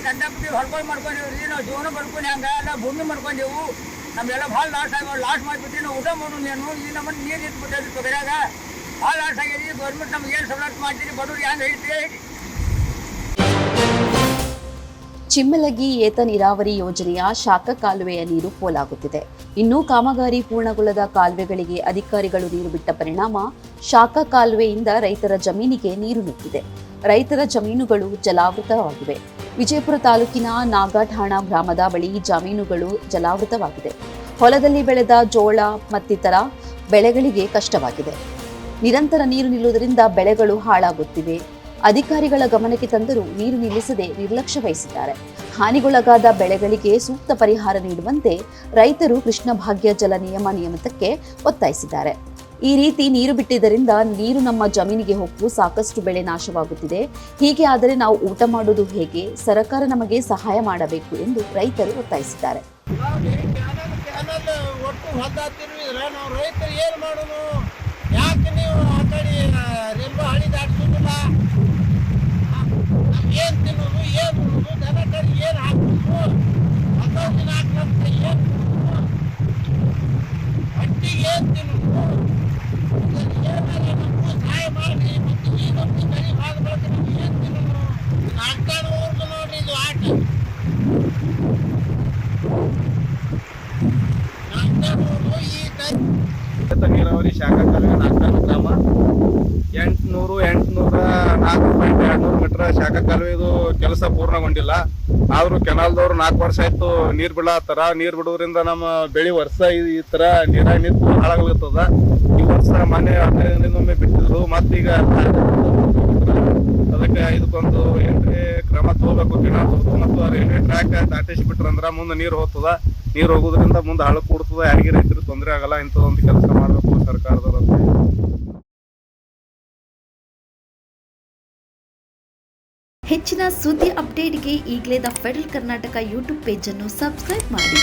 ಕಂಡಪಟ್ಟಿ ಹೊಡ್ಕೊಂಡು ಮಾಡ್ಕೊಂಡೀವ್ರಿ. ನಾವು ಜೀವನ ಮಾಡ್ಕೊಂಡು ಹಂಗೆ ಎಲ್ಲ ಭೂಮಿ ಮಾಡ್ಕೊಂಡೇವು. ನಮಗೆಲ್ಲ ಭಾಳ ಲಾಸ್ ಆಗ್ಯಾವ. ಲಾಸ್ ಮಾಡಿಬಿಟ್ಟು ನಾವು ಊಟ ಮಾಡೋದು ಏನು ಈ ನಮ್ಮನ್ನು ನೀರು ಇಟ್ಬಿಟ್ಟಿದ್ವಿ ತೊಗರಿಯಾಗ ಭಾಳ ಲಾಸ್ ಆಗ್ಯದ. ಗೌರ್ಮೆಂಟ್ ನಮ್ಗೆ ಏನು ಸವಲತ್ತು ಮಾಡ್ತೀರಿ ಬಡವ್ರು ಹೆಂಗೆ ಹೇಳ್ತೀವಿ. ಚಿಮ್ಮಲಗಿ ಏತ ನೀರಾವರಿ ಯೋಜನೆಯ ಶಾಖ ಕಾಲುವೆಯ ನೀರು ಪೋಲಾಗುತ್ತಿದೆ. ಇನ್ನೂ ಕಾಮಗಾರಿ ಪೂರ್ಣಗೊಳ್ಳದ ಕಾಲುವೆಗಳಿಗೆ ಅಧಿಕಾರಿಗಳು ನೀರು ಬಿಟ್ಟ ಪರಿಣಾಮ ಶಾಖ ಕಾಲುವೆಯಿಂದ ರೈತರ ಜಮೀನಿಗೆ ನೀರು ನುಗ್ಗಿದೆ. ರೈತರ ಜಮೀನುಗಳು ಜಲಾವೃತವಾಗಿವೆ. ವಿಜಯಪುರ ತಾಲೂಕಿನ ನಾಗಠಾಣ ಗ್ರಾಮದ ಬಳಿ ಜಮೀನುಗಳು ಜಲಾವೃತವಾಗಿದೆ. ಹೊಲದಲ್ಲಿ ಬೆಳೆದ ಜೋಳ ಮತ್ತಿತರ ಬೆಳೆಗಳಿಗೆ ಕಷ್ಟವಾಗಿದೆ. ನಿರಂತರ ನೀರು ನಿಲ್ಲುವುದರಿಂದ ಬೆಳೆಗಳು ಹಾಳಾಗುತ್ತಿವೆ. ಅಧಿಕಾರಿಗಳ ಗಮನಕ್ಕೆ ತಂದರೂ ನೀರು ನಿಲ್ಲಿಸದೆ ನಿರ್ಲಕ್ಷ್ಯ ವಹಿಸಿದ್ದಾರೆ. ಹಾನಿಗೊಳಗಾದ ಬೆಳೆಗಳಿಗೆ ಸೂಕ್ತ ಪರಿಹಾರ ನೀಡುವಂತೆ ರೈತರು ಕೃಷ್ಣ ಭಾಗ್ಯ ಜಲ ನಿಯಮಕ್ಕೆ ಒತ್ತಾಯಿಸಿದ್ದಾರೆ. ಈ ರೀತಿ ನೀರು ಬಿಟ್ಟಿದ್ದರಿಂದ ನೀರು ನಮ್ಮ ಜಮೀನಿಗೆ ಹೊಕ್ಕು ಸಾಕಷ್ಟು ಬೆಳೆ ನಾಶವಾಗುತ್ತಿದೆ. ಹೀಗೆ ಆದರೆ ನಾವು ಊಟ ಮಾಡುವುದು ಹೇಗೆ? ಸರ್ಕಾರ ನಮಗೆ ಸಹಾಯ ಮಾಡಬೇಕು ಎಂದು ರೈತರು ಒತ್ತಾಯಿಸಿದ್ದಾರೆ. ಏನು ತಿನ್ನೋದು ಏನು ಉಣ್ಣೋದು ದನ ಕರಿ ಏನು ಹಾಕ್ಬೇಕು ಹತ್ತೊಂದು ಹಾಕ್ಲಂತ ಏನು ಹಟ್ಟಿಗೆ ಏನು ತಿನ್ನೋದು ಏನಾರ ನಮಗೂ ಸಹಾಯ ಮಾಡಿ. ಮತ್ತು ಈ ನಮ್ಗೆ ಕರಿ ಭಾಗ ಬಳಕೆ ನಮ್ಗೆ ಏನು ತಿನ್ನೋದು ನಾಲ್ಕಾಣವರೆಗೂ ನೋಡ್ರಿ ಇದು ಆಟ ನಾಲ್ಕಾಣವರೆಗೂ ಈ ನೀರಾವರಿ ಶಾಖಾ ಕಾಲುವೆ ನಾಲ್ಕಾಣ ಗ್ರಾಮ 804.200 ಮೀಟರ್ ಶಾಖಾ ಕಾಲುವೆ ಇದು ಕೆಲಸ ಪೂರ್ಣಗೊಂಡಿಲ್ಲ. ಆದ್ರೂ ಕೆನಾಲ್ದವ್ರು 4 ವರ್ಷ ಆಯ್ತು ನೀರ್ ಬಿಡತ್ತಾರ. ನೀರ್ ಬಿಡೋದ್ರಿಂದ ನಮ್ಮ ಬೆಳಿ ವರ್ಷ ಈ ತರ ನೀರಾಗಿ ನಿಂತು ಹಾಳಾಗ್ಲತ್ತದ. ಈ ವರ್ಷ ಮೊನ್ನೆ 15 ದಿನದೊಮ್ಮೆ ಬಿಟ್ಟಿದ್ರು. ಮತ್ತೀಗ ಅದಕ್ಕೆ ಇದಕ್ಕೊಂದು ಏನ್ರಿ ಕ್ರಮ ತಗೋಬೇಕು. ಕೆನಾಲ್ ಮತ್ತು ರೈಲ್ವೆ ಟ್ರ್ಯಾಕ್ ದಾಟಿಸಿ ಬಿಟ್ರಂದ್ರ ಮುಂದೆ ನೀರು ಹೋಗ್ತದ. ನೀರು ಹೋಗೋದ್ರಿಂದ ಮುಂದೆ ಹಳ್ಳ ಕೂಡ್ತದ. ಯಾರಿಗೆ ರೈತರು ತೊಂದರೆ ಆಗಲ್ಲ. ಇಂಥದೊಂದು ಕೆಲಸ ಮಾಡಬೇಕು ಸರ್ಕಾರದವರು. ಹೆಚ್ಚಿನ ಸುದ್ದಿ ಅಪ್ಡೇಟ್ಗೆ ಈಗಲೇ the federal Karnataka YouTube page ಅನ್ನು ಸಬ್ಸ್ಕ್ರೈಬ್ ಮಾಡಿ.